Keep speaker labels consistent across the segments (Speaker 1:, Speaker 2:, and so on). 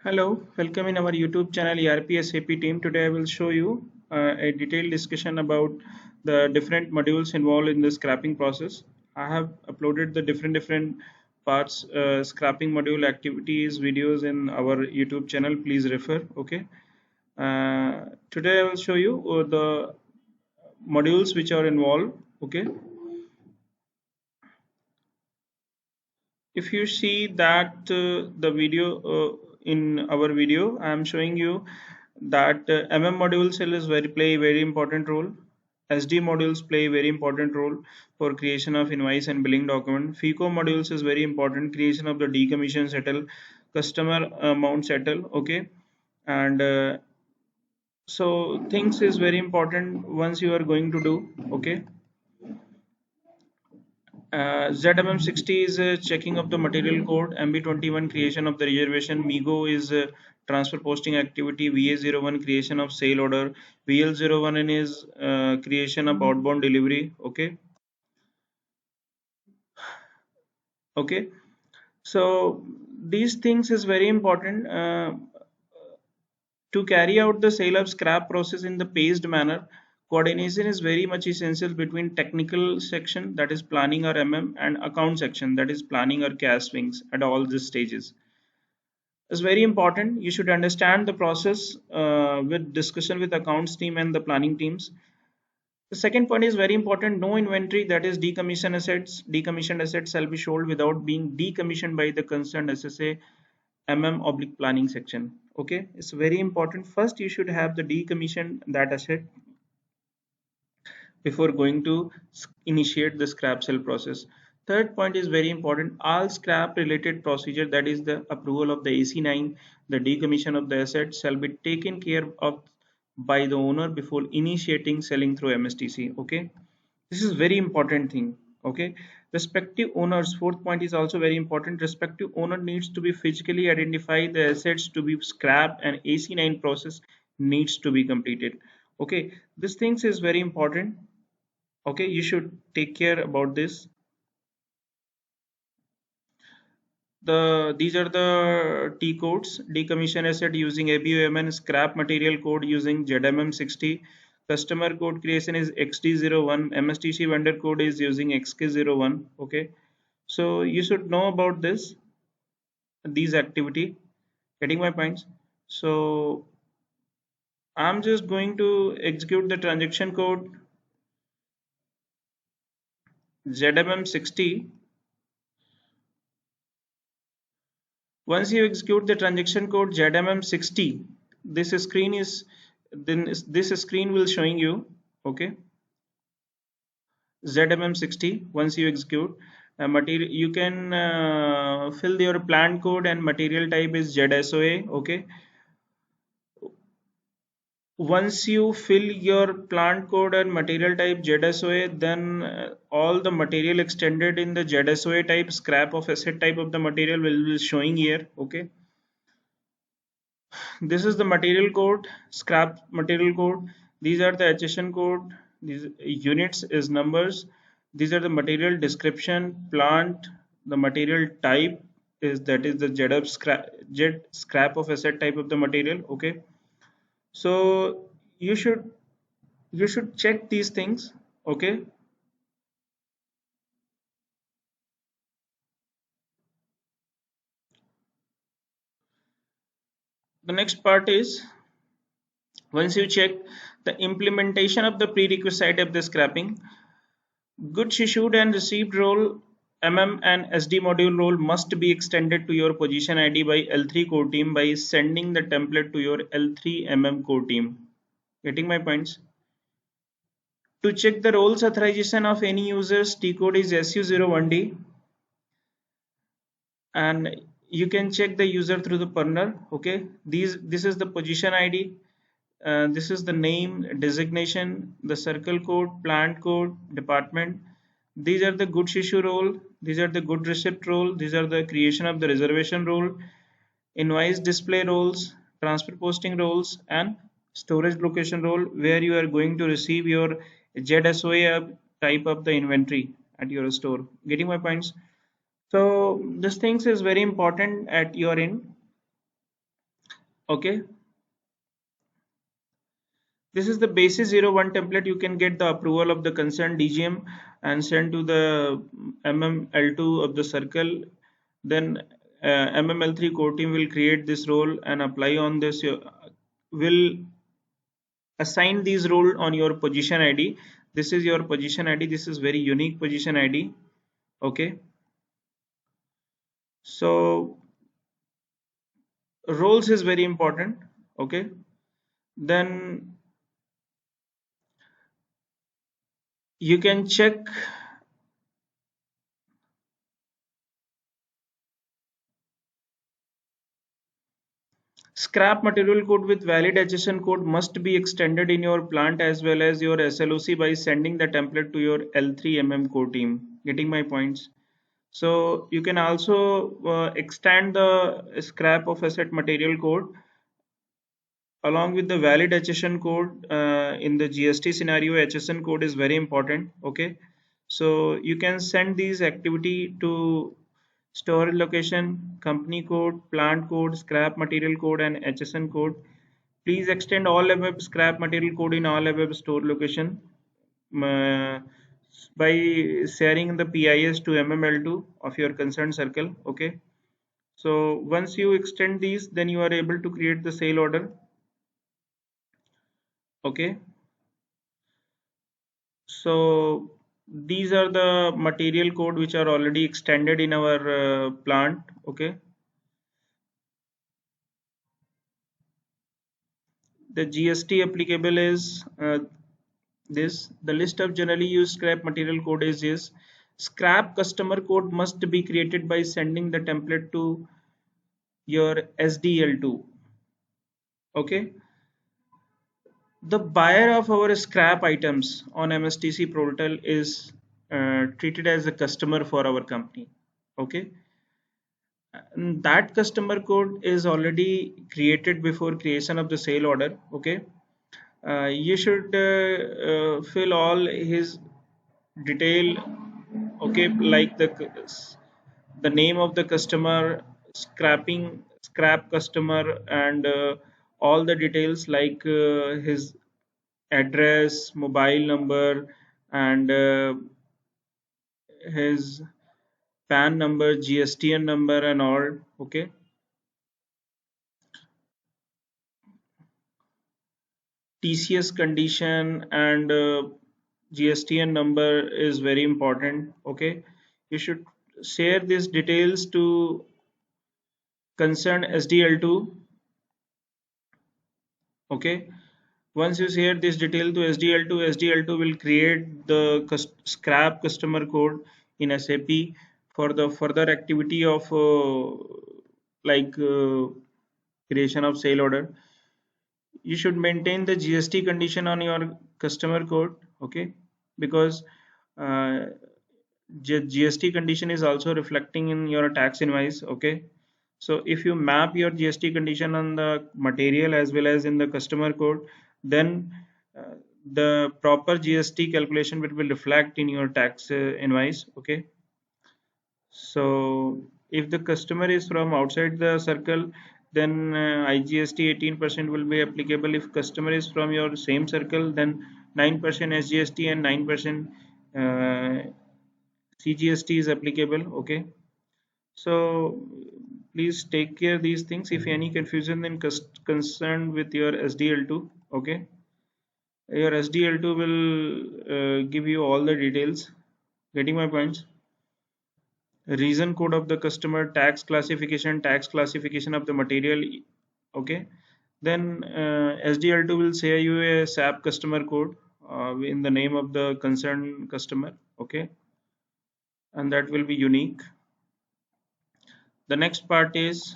Speaker 1: Hello, welcome in our YouTube channel ERP SAP team. Today I will show you a detailed discussion about the different modules involved in the scrapping process. I have uploaded the different parts, scrapping module activities, videos in our YouTube channel. Please refer. Okay. Today I will show you the modules which are involved. Okay. If you see that the video in our video, I am showing you that module cell is play a very important role. SD modules play a very important role for creation of invoice and billing document. FICO modules is very important, creation of the decommission settle, customer amount settle. Okay. And so things is very important once you are going to do. Okay. ZMM60 is checking of the material code, MB21 creation of the reservation, MIGO is transfer posting activity, VA01 creation of sale order, VL01 is creation of outbound delivery. Okay. So these things is very important to carry out the sale of scrap process in the paced manner. Coordination is very much essential between technical section, that is planning or and account section, that is planning or cash swings at all these stages. It's very important. You should understand the process with discussion with accounts team and the planning teams. The second point is very important. No inventory, that is decommissioned assets. Decommissioned assets shall be sold without being decommissioned by the concerned SSA oblique planning section. Okay, it's very important. First, you should have the decommission that asset before going to initiate the scrap sale process. Third point is very important. All scrap related procedure, that is the approval of the AC9, the decommission of the asset, shall be taken care of by the owner before initiating selling through MSTC. Okay, this is very important thing. Okay, respective owners, fourth point is also very important. Respective owner needs to be physically identify the assets to be scrapped and AC9 process needs to be completed. Okay, this things is very important. Okay, you should take care about this. These are the T codes. Decommission asset using ABOMN, scrap material code using ZMM60, customer code creation is XD01, MSTC vendor code is using XK01. Okay, so you should know about these activity. Getting my points? So I'm just going to execute the transaction code ZMM60. Once you execute the transaction code ZMM60, this screen is this screen will showing you. Okay, ZMM60. Once you execute material, you can fill your plant code and material type is ZSOA. Okay, once you fill your plant code and material type ZSOA, then all the material extended in the ZSOA type, scrap of asset type of the material will be showing here. Okay, this is the material code, scrap material code. These are the HSN code. These units is numbers. These are the material description, plant. The material type is, that is the scrap of asset type of the material. Okay, so you should check these things. Okay, the next part is, once you check the implementation of the prerequisite of the scrapping, goods issued and received role, and SD module role must be extended to your position ID by L3 core team by sending the template to your L3 core team. Getting my points? To check the roles authorization of any users, T code is SU01D, and you can check the user through the partner. Okay, this is the position ID, this is the name, designation, the circle code, plant code, department. These are the goods issue role, these are the good receipt role, these are the creation of the reservation role, invoice display roles, transfer posting roles, and storage location role, where you are going to receive your ZSOA type of the inventory at your store. Getting my points? So this things is very important at your end. Okay, this is the basis 01 template. You can get the approval of the concerned DGM and send to the MML2 of the circle. Then MML3 core team will create this role and apply on this. Will assign these role on your position ID. This is your position ID. This is very unique position ID. Okay, so roles is very important. Okay, then you can check scrap material code with valid HSN code must be extended in your plant as well as your SLOC by sending the template to your L3MM core team. Getting my points? So you can also extend the scrap of asset material code along with the valid HSN code. In the GST scenario, HSN code is very important. Okay, so you can send these activity to store location, company code, plant code, scrap material code, and HSN code. Please extend all above scrap material code in all above store location uh, by sharing the PIS to MML2 of your concerned circle. Okay, so once you extend these, then you are able to create the sale order. Okay, so these are the material code which are already extended in our plant. Okay, the GST applicable is this. The list of generally used scrap material code is scrap customer code must be created by sending the template to your SDL2. Okay, the buyer of our scrap items on MSTC portal is treated as a customer for our company. Okay, and that customer code is already created before creation of the sale order. Okay, you should fill all his detail. Okay, like the name of the customer, scrap customer, and all the details like his address, mobile number, and his PAN number, GSTN number, and all. Okay, TCS condition and GSTN number is very important. Okay, you should share these details to concern SDL2. Okay, once you share this detail to SDL2, SDL2 will create the scrap customer code in SAP for the further activity of like creation of sale order. You should maintain the GST condition on your customer code. Okay, because uh, GST condition is also reflecting in your tax invoice. Okay, so if you map your GST condition on the material as well as in the customer code, then the proper GST calculation will reflect in your tax invoice. Okay, so if the customer is from outside the circle, then IGST 18% will be applicable. If customer is from your same circle, then 9% SGST and 9% CGST is applicable. Okay, so please take care these things. If any confusion, then concerned with your SDL2. Okay, your SDL2 will give you all the details. Getting my points? Reason code of the customer, tax classification of the material. Okay, then SDL2 will share you a SAP customer code in the name of the concerned customer. Okay, and that will be unique. The next part is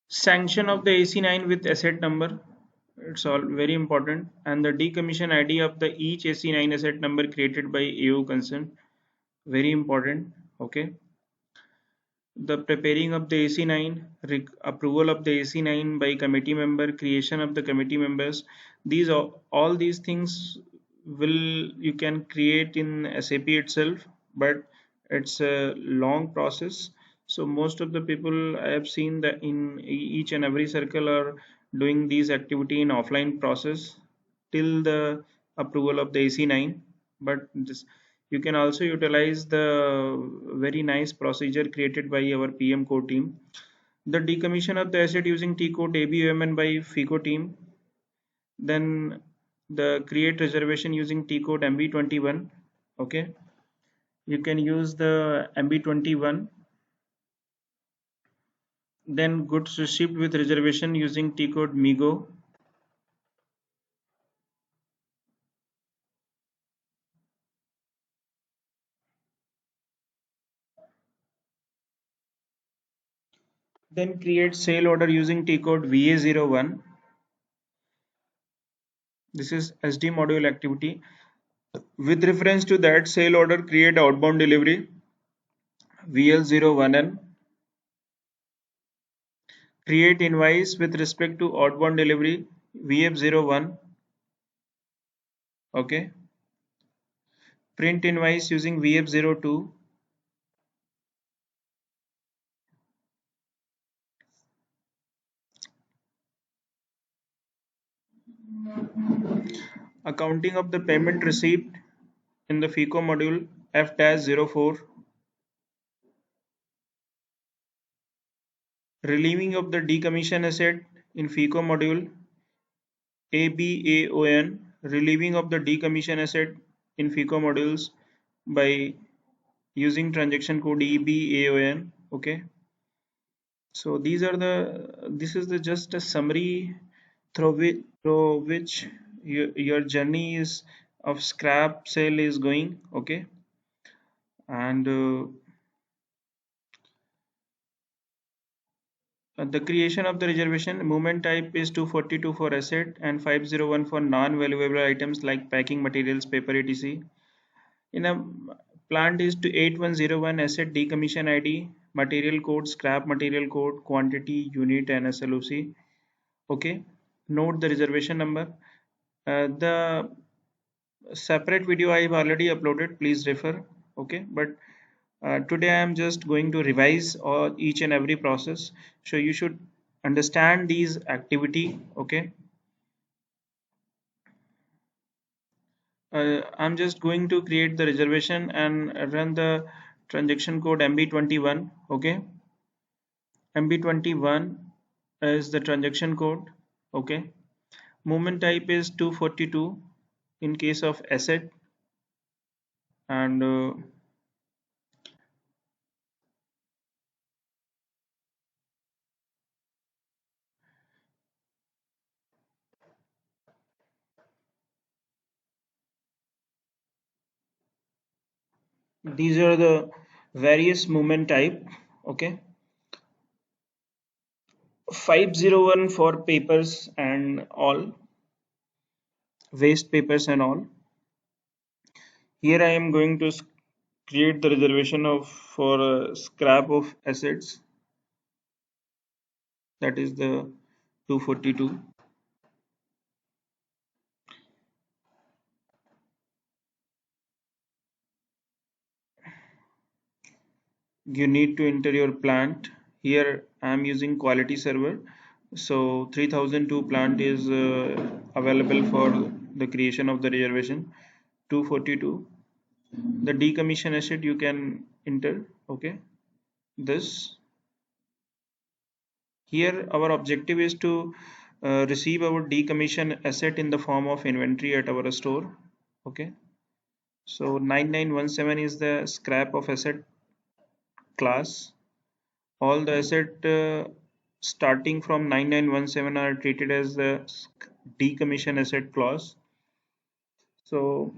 Speaker 1: sanction of the AC9 with asset number. It's all very important, and the decommission ID of the each AC9 asset number created by AO concern. Very important. Okay, the preparing of the AC9, approval of the AC9 by committee member, creation of the committee members. These all these things will you can create in SAP itself, but it's a long process. So most of the people I have seen that in each and every circle are doing these activity in offline process till the approval of the AC9. But this, you can also utilize the very nice procedure created by our PM core team. The decommission of the asset using T code ABOMN by FICO team. Then the create reservation using T code MB21. Okay, you can use the MB21. Then goods received with reservation using T code MIGO. Then create sale order using T code VA01. This is SD module activity. With reference to that sale order, create outbound delivery VL01N. Create invoice with respect to outbound delivery VF01. Okay. Print invoice using VF02. Accounting of the payment received in the FICO module F-04. Relieving of the decommission asset in FICO module ABAON. Relieving of the decommission asset in FICO modules by using transaction code EBAON. Okay. So this is the just a summary through which your journey is of scrap sale is going. Okay. And the creation of the reservation movement type is 242 for asset and 501 for non-valuable items like packing materials, paper, etc. In a plant is to 8101 asset decommission ID, material code, scrap material code, quantity, unit, and SLOC. Okay. Note the reservation number. The separate video I have already uploaded. Please refer. Okay. But today I am just going to revise all each and every process. So you should understand these activity. Okay. I'm just going to create the reservation and run the transaction code MB21. Okay. MB21 is the transaction code. Okay. Movement type is 242 in case of asset, and these are the various movement type. Okay. 501 for papers and all, waste papers and all. Here I am going to create the reservation of for a scrap of assets, that is the 242. You need to enter your plant. Here I am using quality server, so 3002 plant is available for the creation of the reservation. 242, the decommission asset you can enter. Okay. This here our objective is to receive our decommission asset in the form of inventory at our store. Okay. So 9917 is the scrap of asset class. All the asset starting from 9917 are treated as the decommission asset clause. So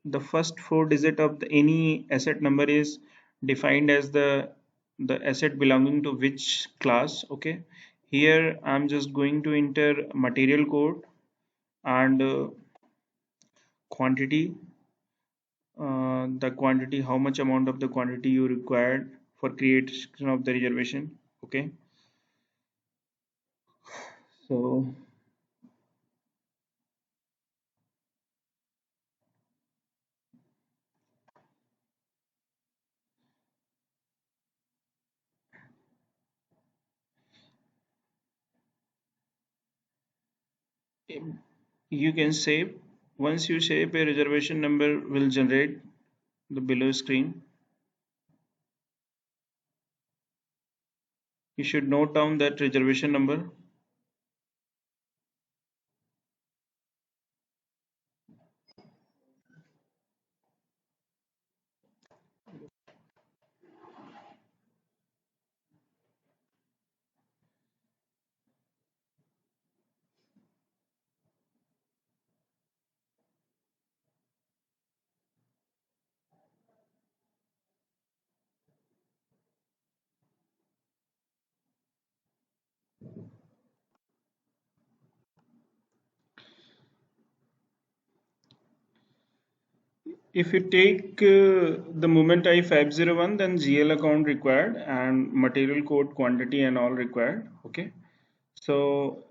Speaker 1: the first four digit of any asset number is defined as the asset belonging to which class. Okay. Here I'm just going to enter material code and quantity, the quantity, how much amount of the quantity you required for creation of the reservation. Okay. So You can save. Once you save, a reservation number will generate the below screen. You should note down that reservation number. If you take the moment I 501, then GL account required and material code quantity and all required. Okay. So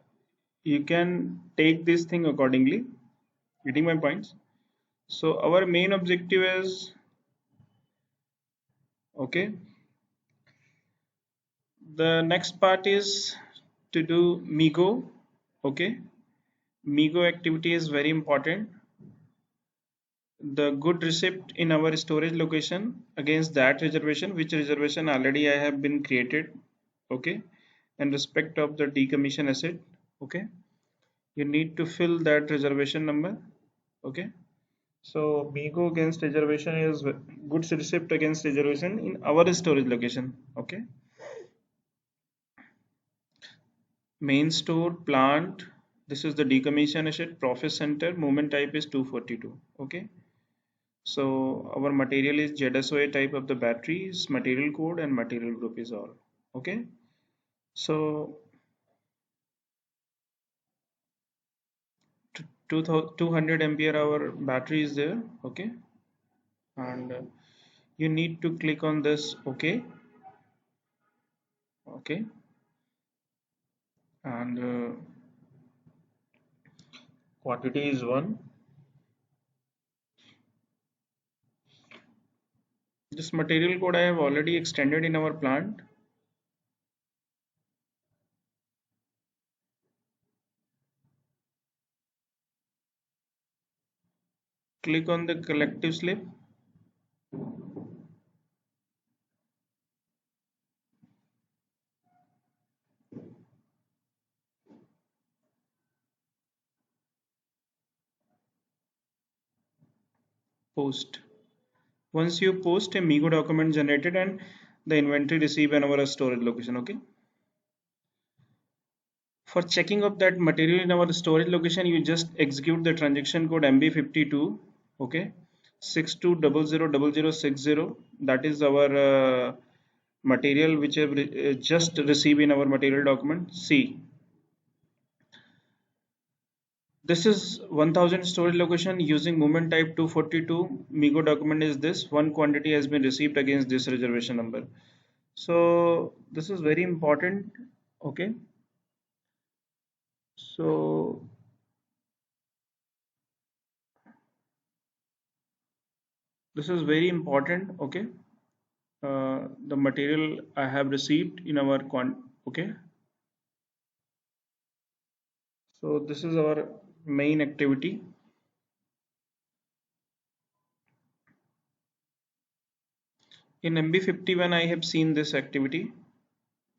Speaker 1: you can take this thing accordingly. Getting my points? So our main objective is, okay, the next part is to do MIGO. Okay. MIGO activity is very important. The good receipt in our storage location against that reservation, which reservation already I have been created, okay, in respect of the decommission asset, okay, you need to fill that reservation number, okay. So MIGO against reservation is goods receipt against reservation in our storage location, okay. Main store plant, this is the decommission asset, profit center, movement type is 242, okay. So our material is ZSOA type of the batteries, material code and material group is all. Okay. So 200 ampere hour battery is there. Okay. And you need to click on this. Okay. Okay. And quantity is 1. This material code I have already extended in our plant. Click on the collective slip. Post. Once you post, a MIGO document generated and the inventory receive in our storage location. Okay. For checking of that material in our storage location, you just execute the transaction code MB52, okay, 62000060. That is our material which have just received in our material document. See, this is 1000 storage location using movement type 242. MIGO document is this. One quantity has been received against this reservation number. So this is very important. Okay. So this is very important. Okay. The material I have received in our okay. So this is our main activity. In MB51 I have seen this activity.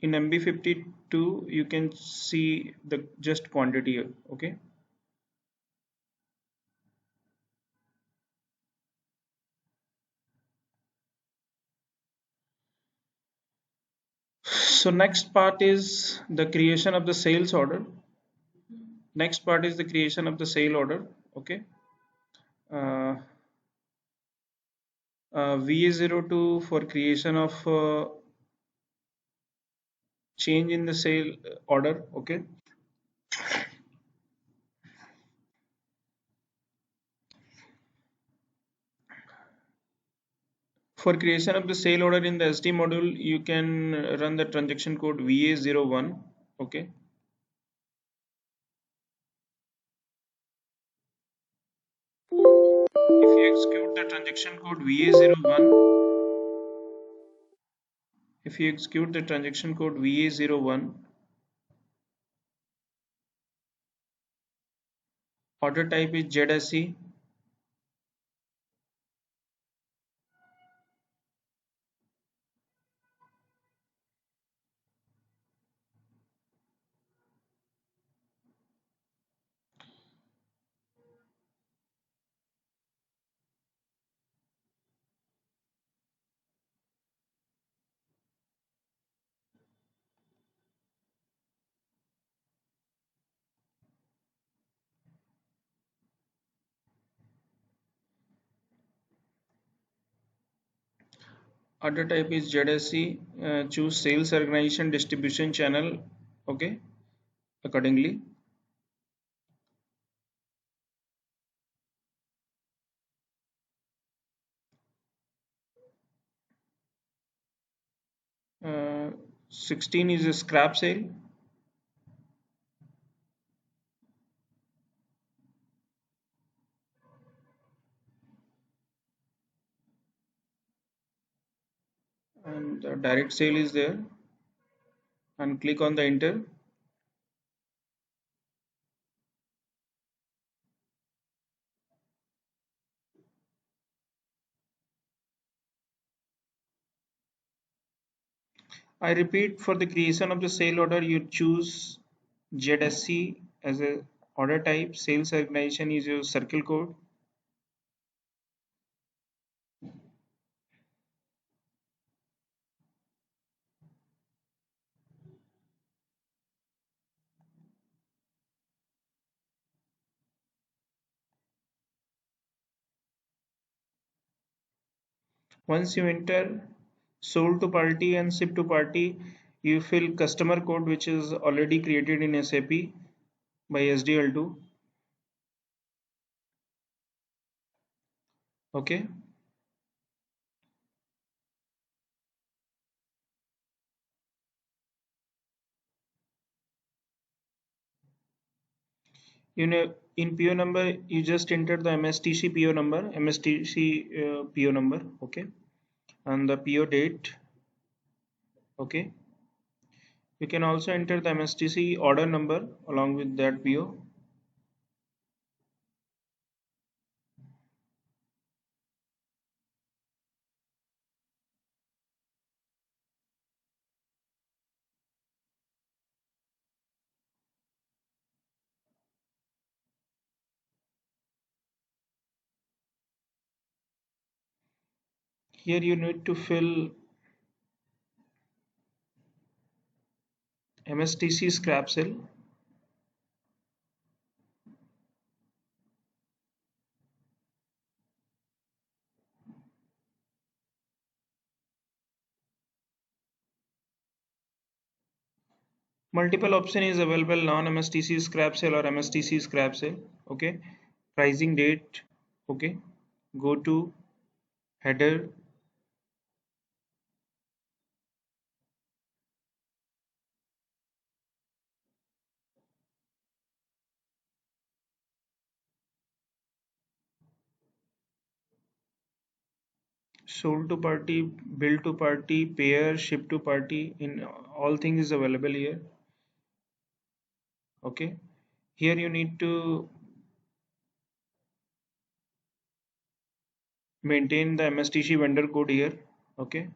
Speaker 1: In MB52 you can see the just quantity, okay. So next part is the creation of the sales order. Next part is the creation of the sale order, okay. uh, VA02 for creation of change in the sale order, okay. For creation of the sale order in the SD module, you can run the transaction code VA01, okay. If you execute the transaction code VA01, if you execute the transaction code VA01, Order type is ZSC. Order type is ZSC. Choose sales organization distribution channel. Okay, accordingly. Uh, 16 is a scrap sale. And the direct sale is there, and click on the enter. I repeat, for the creation of the sale order, you choose ZSC as a order type. Sales organization is your circle code. Once you enter sold to party and ship to party, you fill customer code which is already created in SAP by SDL2. Okay. You know, in PO number, you just enter the MSTC PO number, PO number, okay, and the PO date, okay. You can also enter the MSTC order number along with that PO. Here you need to fill MSTC scrap sale. Multiple option is available: non-MSTC scrap sale or MSTC scrap sale. Okay, pricing date. Okay, go to header. Sold to party, bill to party, payer, ship to party. In all things is available here. Okay, here you need to maintain the MSTC vendor code here. Okay,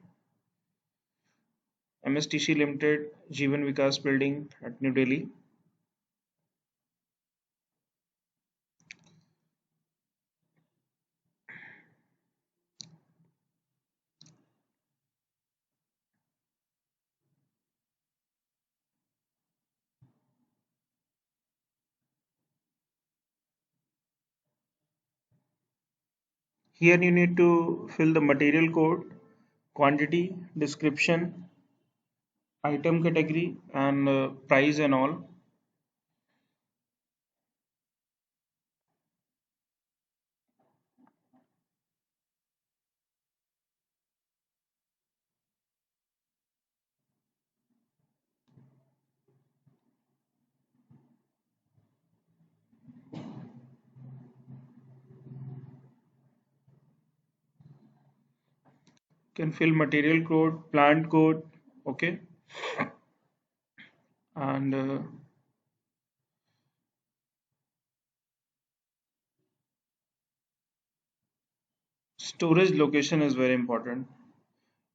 Speaker 1: MSTC Limited, Jeevan Vikas Building at New Delhi. Here you need to fill the material code, quantity, description, item category, and price and all. Can fill material code, plant code, okay, and storage location is very important.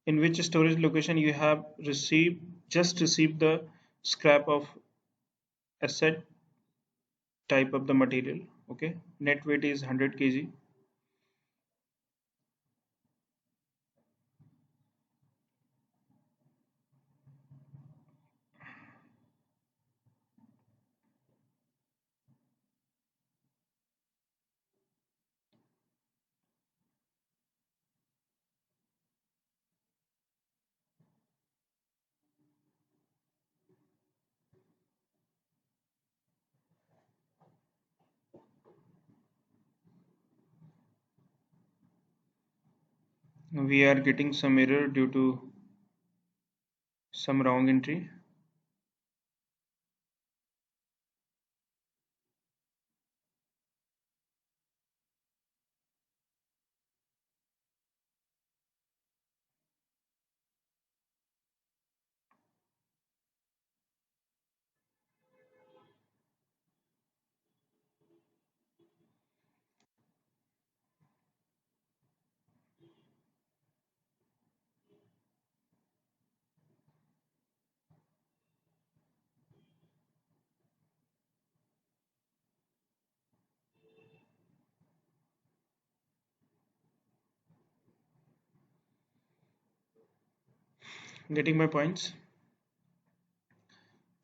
Speaker 1: In which storage location you have received the scrap of asset type of the material. Okay, net weight is 100 kg. We are getting some error due to some wrong entry. Getting my points?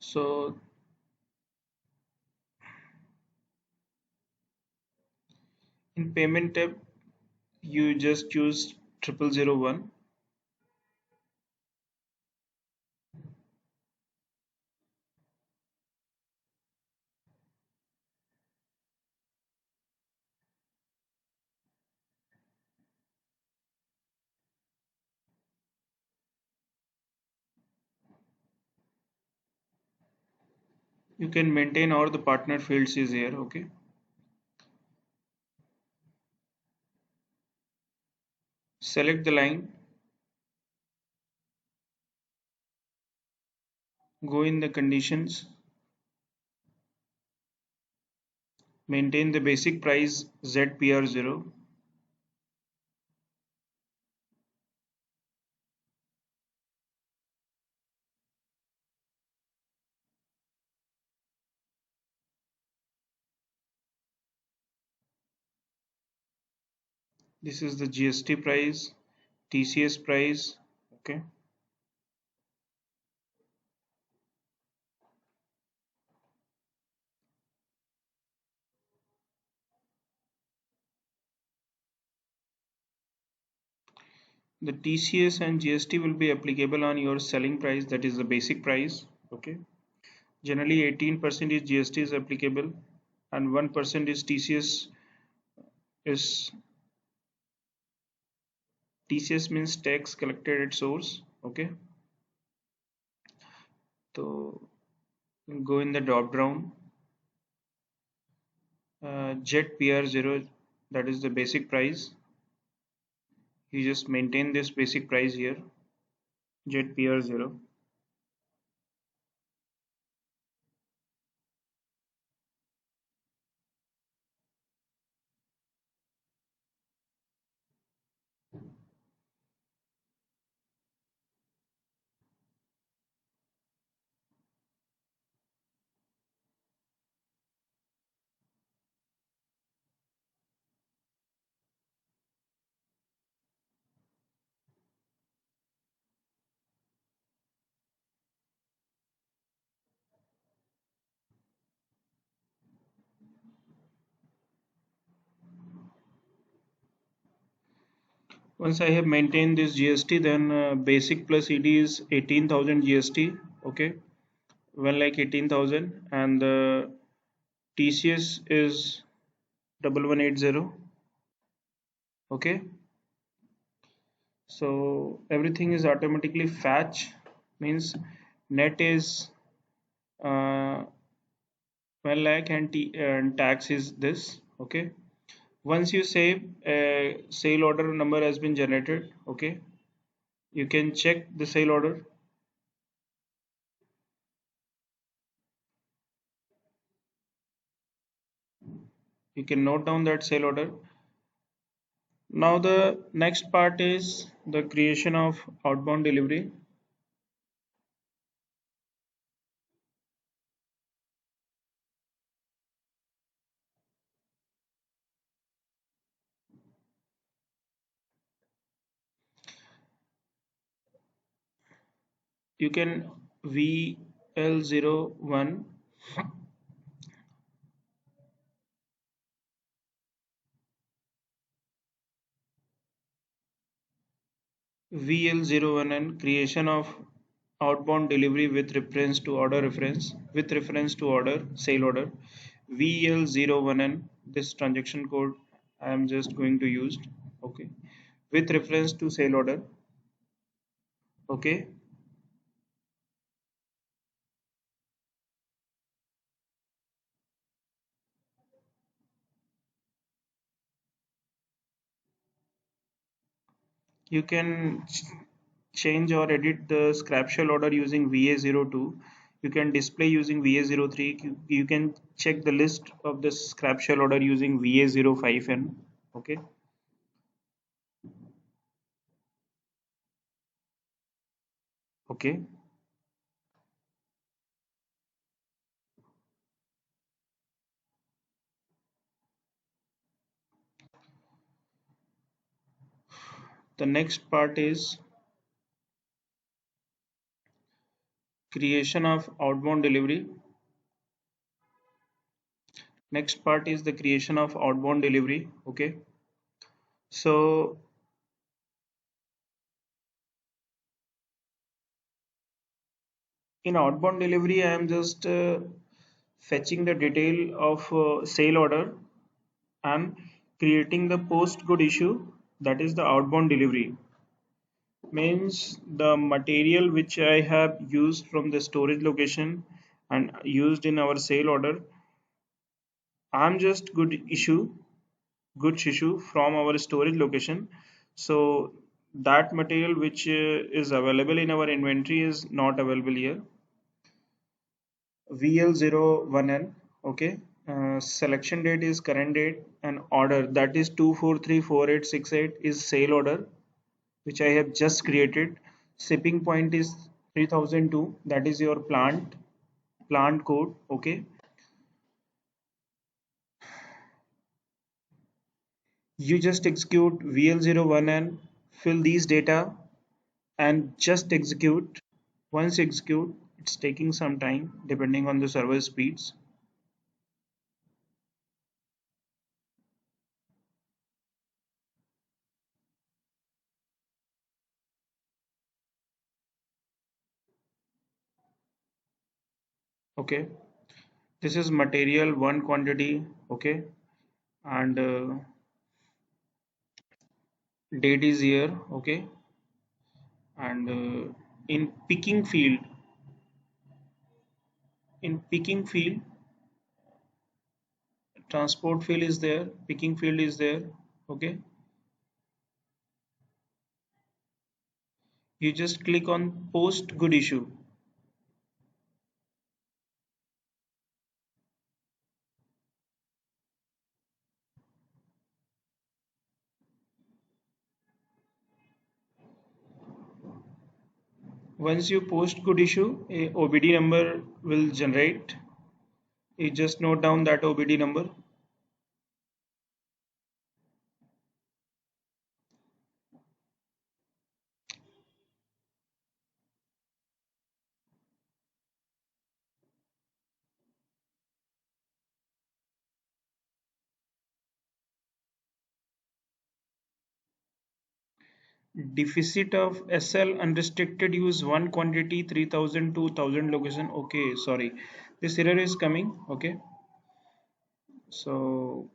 Speaker 1: So in payment tab, you just choose 0001. You can maintain all the partner fields is here. Okay, select the line, go in the conditions, maintain the basic price ZPR0. This is the GST price, TCS price. Okay, the TCS and GST will be applicable on your selling price, that is the basic price. Okay, generally 18% is GST is applicable and 1% is is TCS means tax collected at source. Okay, so go in the drop down, jet PR0, that is the basic price. You just maintain this basic price here, jet PR0. Once I have maintained this GST, then basic plus ED is 18,000 GST. Okay, 1,18,000, and the TCS is 1180. Okay, so everything is automatically fetch, means net is uh, 1 lakh and tax is this. Okay, once you save, sale order number has been generated. Okay, you can check the sale order. You can note down that sale order. Now the next part is the creation of outbound delivery. You can VL01 VL01 and creation of outbound delivery with reference to order sale order VL01N. This transaction code I am just going to use. Okay, with reference to sale order. Okay, you can change or edit the scrap shell order using VA02. You can display using VA03. You can check the list of the scrap shell order using VA05N. Okay, okay. The next part is creation of outbound delivery. Next part is the creation of outbound delivery. Okay, so in outbound delivery I am just fetching the detail of sale order and creating the post good issue, that is the outbound delivery. Means the material which I have used from the storage location and used in our sale order, I'm just goods issue from our storage location. So that material which is available in our inventory is not available here. VL01N. Okay. Selection date is current date and order, that is 2434868 is sale order which I have just created. Shipping point is 3002, that is your plant code. Okay. You just execute VL01N, fill these data and just execute. Once execute, it's taking some time depending on the server speeds. Okay, this is material one quantity. Okay, and date is here. Okay, and in picking field, in picking field, transport field is there, picking field is there. Okay, you just click on post good issue. Once you post good issue, a OBD number will generate. You just note down that OBD number. Deficit of SL unrestricted use one quantity 3000 to 1000 location. Okay, sorry, this error is coming. Okay, so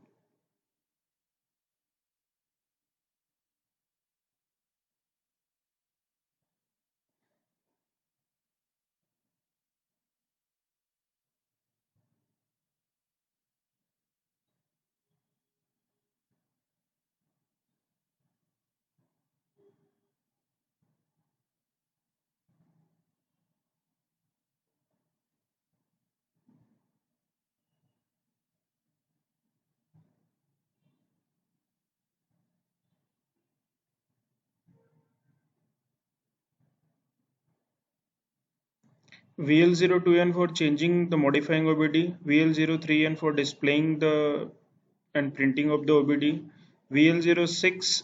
Speaker 1: VL02N for changing the modifying OBD, VL03N for displaying the and printing of the OBD, VL06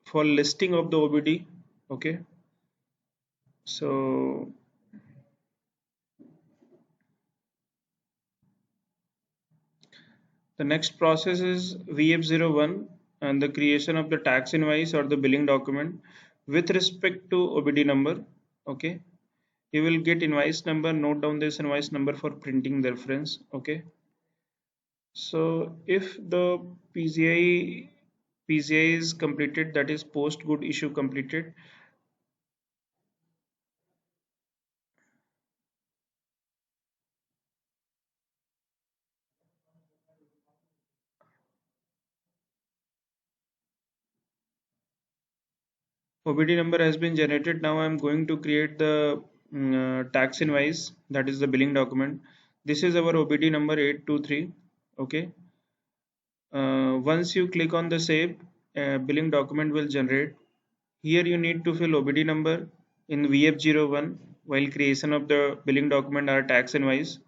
Speaker 1: for listing of the OBD. Okay, so the next process is VF01 and the creation of the tax invoice or the billing document with respect to OBD number. Okay, you will get invoice number, note down this invoice number for printing the reference. Okay, so if the PCI is completed, that is post good issue completed, OBD number has been generated. Now I'm going to create the tax invoice, that is the billing document. This is our OBD number 823. Okay, once you click on the save, billing document will generate. Here you need to fill OBD number in VF01 while creation of the billing document or tax invoice.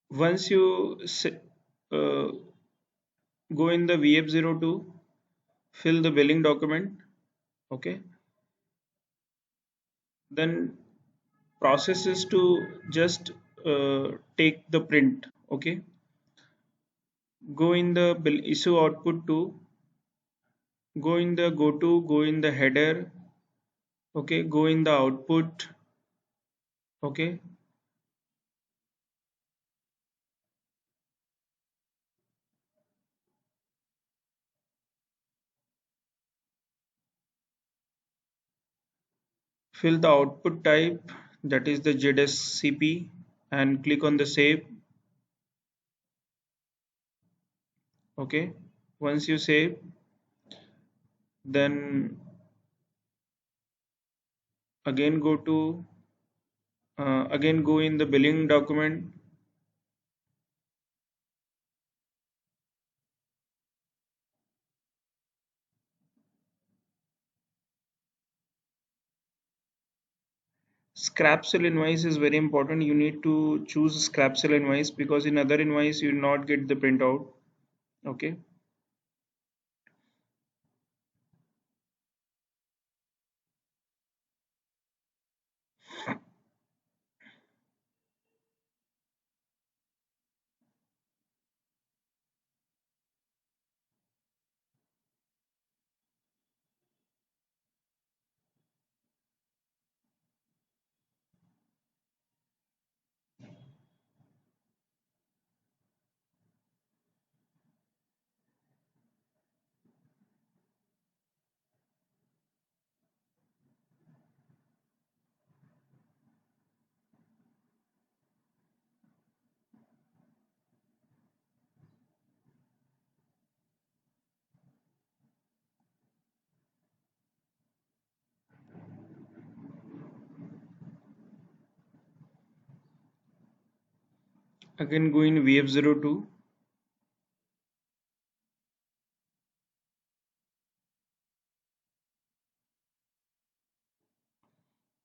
Speaker 1: Once you uh, go in the VF02, fill the billing document. Okay, then process is to just take the print. Okay, go in the bill issue output to, go in the go to, go in the header. Okay, go in the output. Okay, fill the output type, that is the ZSCP, and click on the save. Okay, once you save, then again go to again go in the billing document. Scrap sale invoice is very important. You need to choose scrap sale invoice because in other invoice you will not get the printout. Okay, again go in VF02,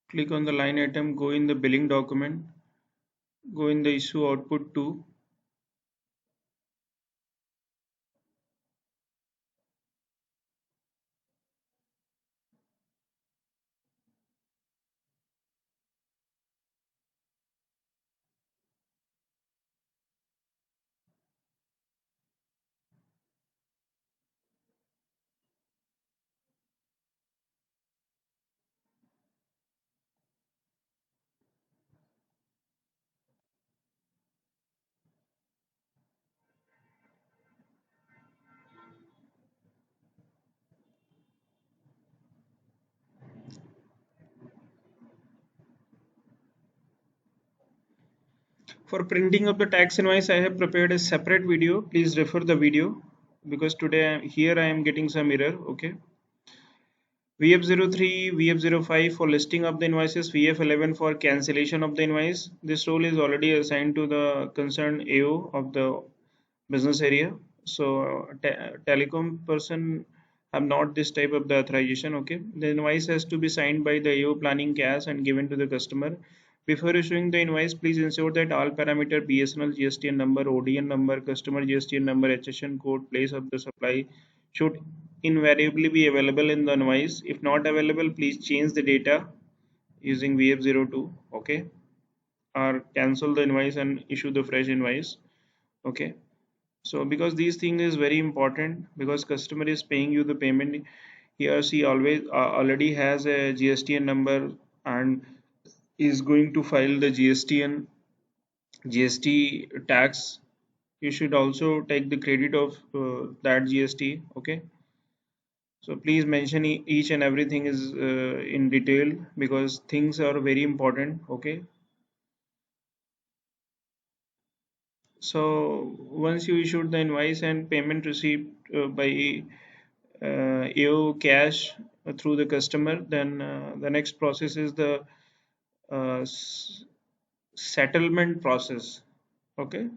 Speaker 1: click on the line item, go in the billing document, go in the issue output to, for printing of the tax invoice I have prepared a separate video. Please refer the video because today here I am getting some error. Okay, VF03, VF05 for listing of the invoices, VF11 for cancellation of the invoice. This role is already assigned to the concerned AO of the business area. So telecom person have not this type of the authorization. Okay, the invoice has to be signed by the AO planning cash and given to the customer. Before issuing the invoice, please ensure that all parameter BSNL GSTN number, ODN number, customer GSTN number, HSN code, place of the supply should invariably be available in the invoice. If not available, please change the data using VF02. Okay, or cancel the invoice and issue the fresh invoice. Okay, so because these things is very important, because customer is paying you the payment, he or she always already has a GSTN number and is going to file the GSTN GST tax. You should also take the credit of that GST. Okay, so please mention each and everything is in detail, because things are very important. Okay, so once you issued the invoice and payment received by AO cash through the customer, then the next process is the uh, s- settlement process. Okay,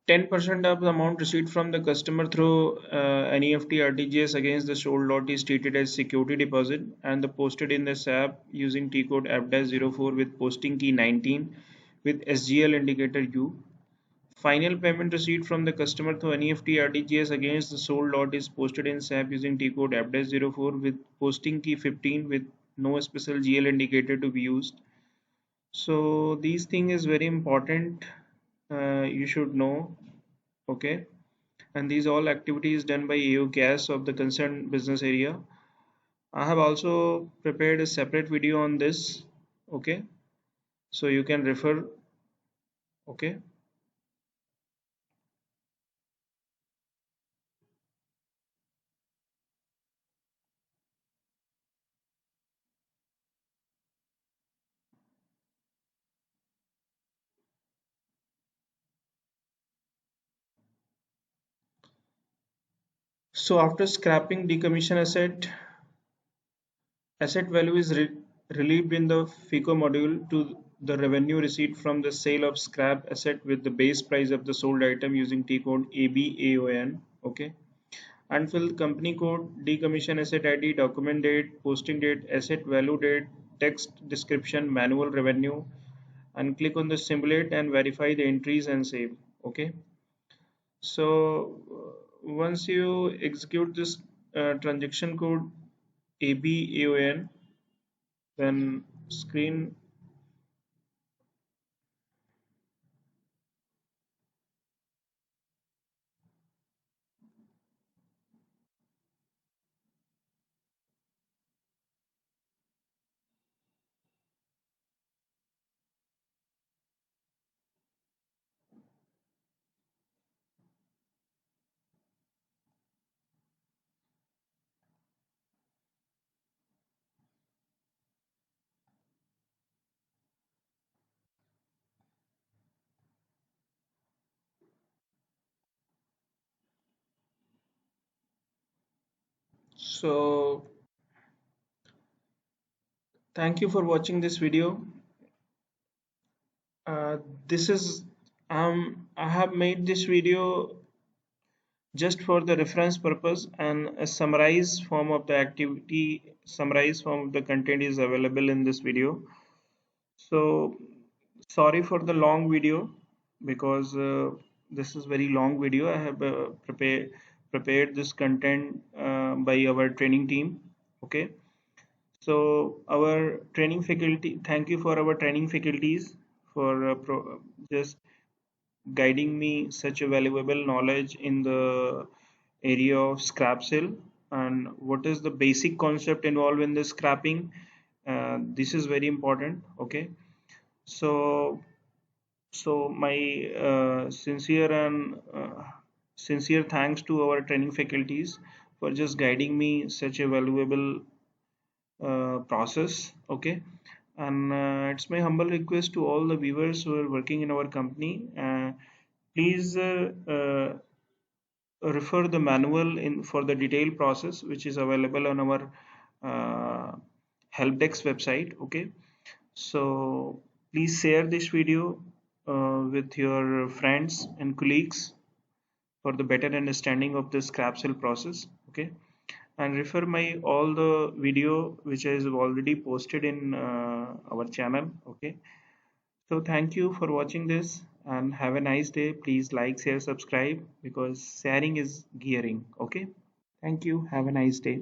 Speaker 1: 10% of the amount received from the customer through NEFT RTGS against the sold lot is treated as security deposit and the posted in the SAP using T code F-04 with posting key 19 with SGL indicator U. Final payment received from the customer through NEFT RTGS against the sold lot is posted in SAP using T code F-04 with posting key 15 with no special GL indicator to be used. So these thing is very important. You should know. Okay, and these all activities done by AO gas of the concerned business area. I have also prepared a separate video on this. Okay, so you can refer. Okay, so after scrapping decommission asset value is relieved in the FICO module to the revenue received from the sale of scrap asset with the base price of the sold item using T code ABAON. Okay, and fill company code, decommission asset ID, document date, posting date, asset value date, text description, manual revenue, and click on the simulate and verify the entries and save. Okay, so once you execute this transaction code ABAON, then screen. So thank you for watching this video. This is I have made this video just for the reference purpose, and a summarized form of the activity, summarized form of the content is available in this video. So sorry for the long video, because this is very long video. I have prepared this content by our training team. Okay, so our training faculty, thank you for our training faculties for just guiding me such a valuable knowledge in the area of scrap sale and what is the basic concept involved in the scrapping. This is very important. Okay, so my sincere and sincere thanks to our training faculties for just guiding me such a valuable process. Okay, And it's my humble request to all the viewers who are working in our company. Please refer the manual in for the detailed process, which is available on our uh, help desk website. Okay, so please share this video with your friends and colleagues for the better understanding of the scrap sale process. Okay, and refer my all the video which is already posted in our channel. Okay, so thank you for watching this and have a nice day. Please like, share, subscribe because sharing is gearing. Okay, thank you. Have a nice day.